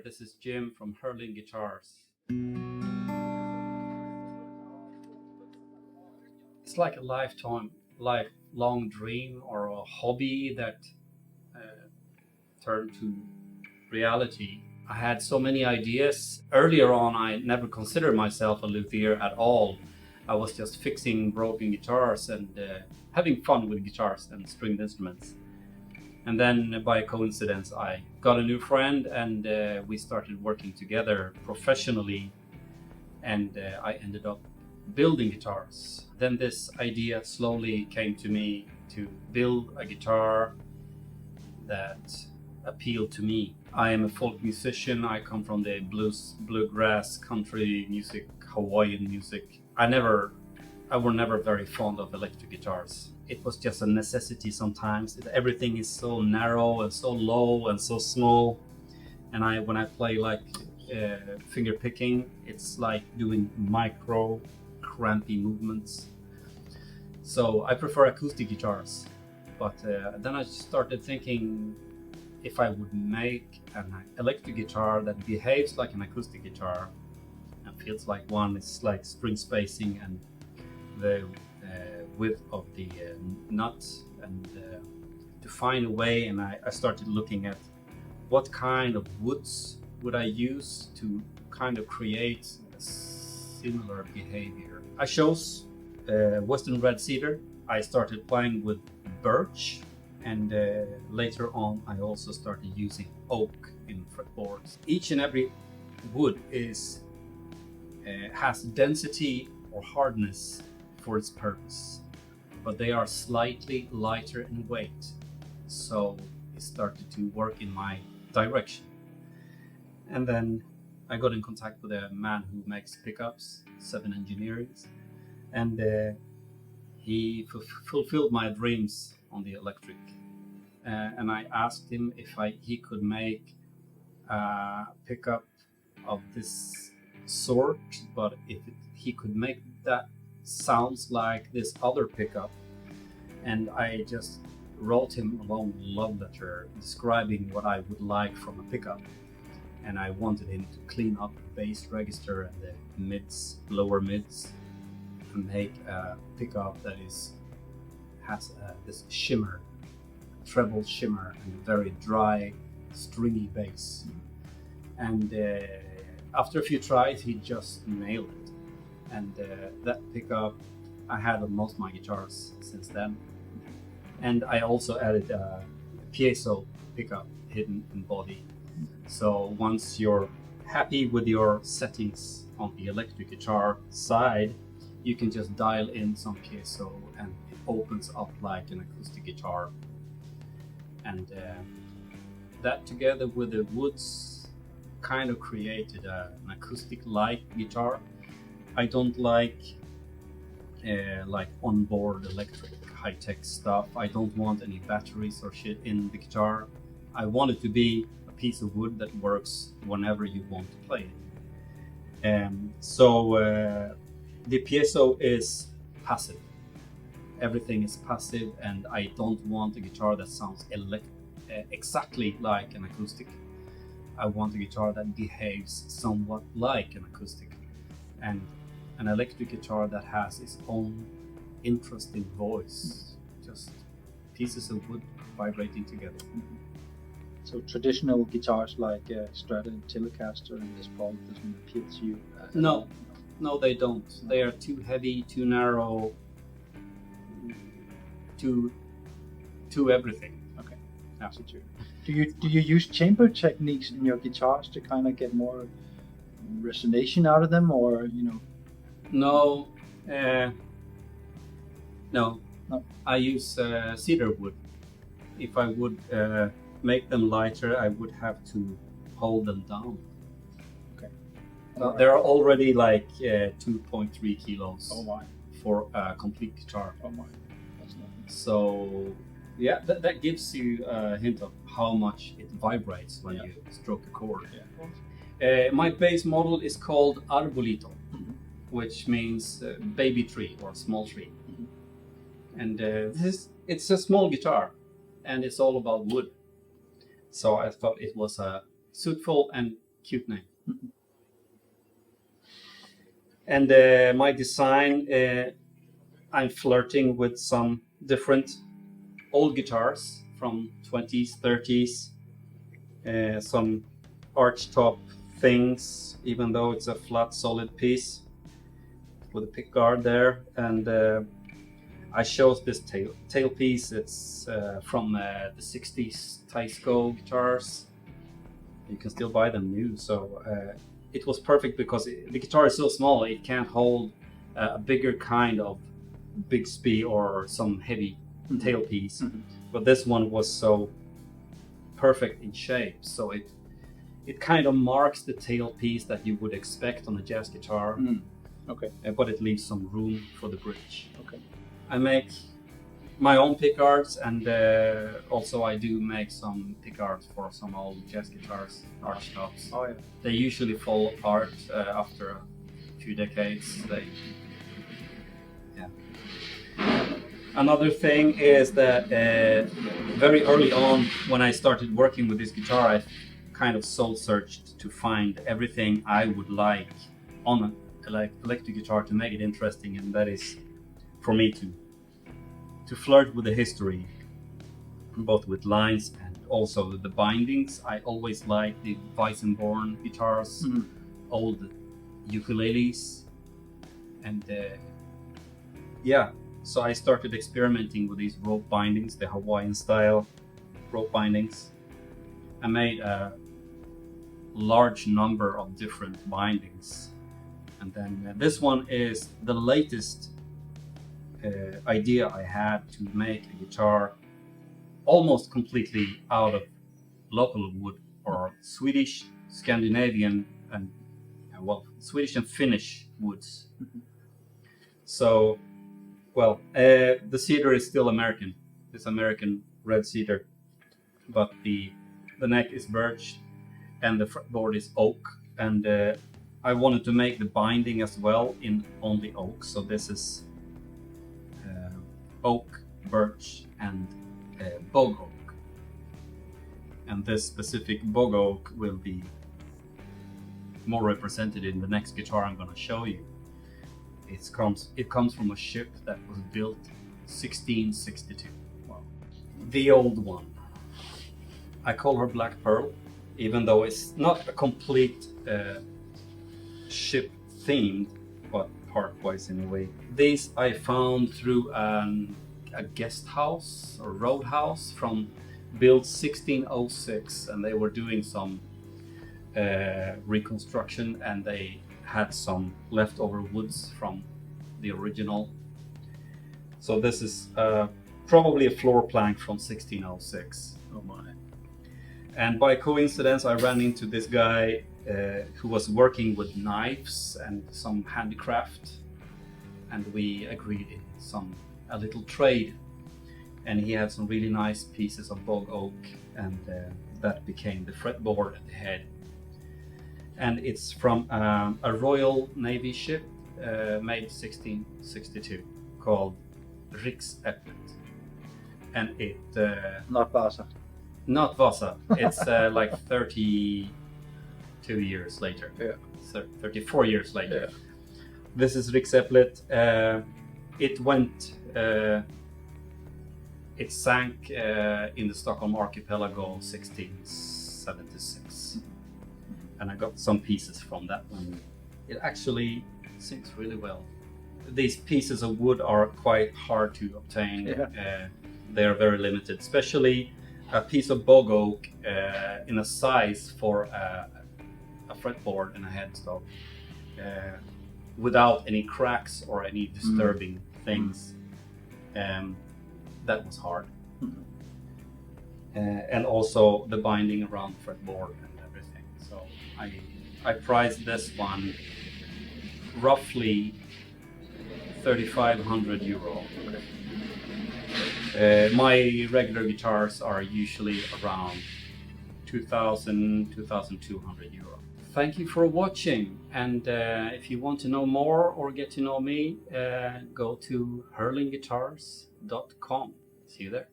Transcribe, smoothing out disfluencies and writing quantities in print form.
This is Jim from Herlin Guitars. It's like a lifelong dream or a hobby that turned to reality. I had so many ideas. Earlier on, I never considered myself a luthier at all. I was just fixing broken guitars and having fun with guitars and stringed instruments. And then by coincidence, I got a new friend and we started working together professionally, and I ended up building guitars. Then this idea slowly came to me to build a guitar that appealed to me. I am a folk musician. I come from the bluegrass, country music, Hawaiian music. I were never very fond of electric guitars. It was just a necessity sometimes. Everything is so narrow and so low and so small. And when I play like finger picking, it's like doing micro, crampy movements. So I prefer acoustic guitars. But then I started thinking, if I would make an electric guitar that behaves like an acoustic guitar and feels like one, it's like string spacing and the width of the nut, and to find a way, and I started looking at what kind of woods would I use to kind of create a similar behavior. I chose Western red cedar. I started playing with birch, and later on I also started using oak in fretboards. Each and every wood has density or hardness for its purpose, but they are slightly lighter in weight, so it started to work in my direction. And then I got in contact with a man who makes pickups, 7 Engineering, and he fulfilled my dreams on the electric. And I asked him if he could make a pickup of this sort, but if he could make that sounds like this other pickup. And I just wrote him a long love letter describing what I would like from a pickup. And I wanted him to clean up the bass register and the mids, lower mids, and make a pickup that has this shimmer, treble shimmer, and very dry, stringy bass. And after a few tries, he just nailed it. And that pickup I had on most of my guitars since then. And I also added a piezo pickup hidden in body. So once you're happy with your settings on the electric guitar side, you can just dial in some piezo and it opens up like an acoustic guitar. And that together with the woods kind of created an acoustic-like guitar. I don't like onboard electric high-tech stuff. I don't want any batteries or shit in the guitar. I want it to be a piece of wood that works whenever you want to play it. So the piezo is passive. Everything is passive, and I don't want a guitar that sounds exactly like an acoustic. I want a guitar that behaves somewhat like an acoustic, and an electric guitar that has its own interesting voice, just pieces of wood vibrating together. So traditional guitars like Strata and Telecaster and Les Paul doesn't appeal to you? No, they don't. They are too heavy, too narrow, too everything. Okay, absolutely. Do you use chamber techniques in your guitars to kind of get more resonation out of them, or No. I use cedar wood. If I would make them lighter, I would have to hold them down. Okay. They're already like 2.3 kilos. Oh my. For a complete guitar. Oh my. That's nothing. So yeah, that gives you a hint of how much it vibrates when you stroke a chord. Yeah. My bass model is called Arbolito, which means baby tree or small tree. And it's a small guitar, and it's all about wood. So I thought it was suitable and Cute name. And my design, I'm flirting with some different old guitars from 20s, 30s, some arch top things, even though it's a flat solid piece with a pick guard there. And I chose this tailpiece. It's from the 60s Teisco guitars. You can still buy them new, so it was perfect because the guitar is so small it can't hold a bigger kind of Bigsby or some heavy tailpiece. But this one was so perfect in shape, so it kind of marks the tailpiece that you would expect on a jazz guitar. Okay. But it leaves some room for the bridge. Okay. I make my own pickguards, and also I do make some pickguards for some old jazz guitars, arch tops. Oh yeah. They usually fall apart after a few decades. Another thing is that very early on, when I started working with this guitar, I kind of soul searched to find everything I would like on an electric guitar to make it interesting, and that is for me to flirt with the history, both with lines and also the bindings. I always liked the Weissenborn guitars, old ukuleles, and so I started experimenting with these rope bindings, the Hawaiian style rope bindings. I made a large number of different bindings, and then this one is the latest idea I had to make a guitar almost completely out of local wood, or Swedish, Scandinavian, and Swedish and Finnish woods. So, the cedar is still American. It's American red cedar, but the neck is birch and the fretboard is oak, and I wanted to make the binding as well in only oak. So this is oak, birch, and bog oak. And this specific bog oak will be more represented in the next guitar I'm going to show you. It comes from a ship that was built 1662. Wow. The old one. I call her Black Pearl, even though it's not a complete ship themed, but part-wise in a way. These I found through a guest house or roadhouse from built 1606, and they were doing some reconstruction, and they had some leftover woods from the original. So this is probably a floor plank from 1606. Oh my. And by coincidence I ran into this guy who was working with knives and some handicraft, and we agreed in a little trade, and he had some really nice pieces of bog oak, and that became the fretboard at the head. And it's from a Royal Navy ship made 1662 called Riksäpplet, and it not Vasa. Not Vasa. It's like 32 years later. Yeah. 34 years later. Yeah. This is Riksäpplet. It went. It sank in the Stockholm archipelago 1676, and I got some pieces from that one. It actually sings really well. These pieces of wood are quite hard to obtain. Yeah. They are very limited, especially a piece of bog oak in a size for a fretboard and a headstock, without any cracks or any disturbing things. That was hard. And also the binding around the fretboard and everything. So I priced this one roughly 3,500 euro. My regular guitars are usually around 2,000, 2,200 euro. Thank you for watching, and if you want to know more or get to know me, go to herlinguitars.com. See you there.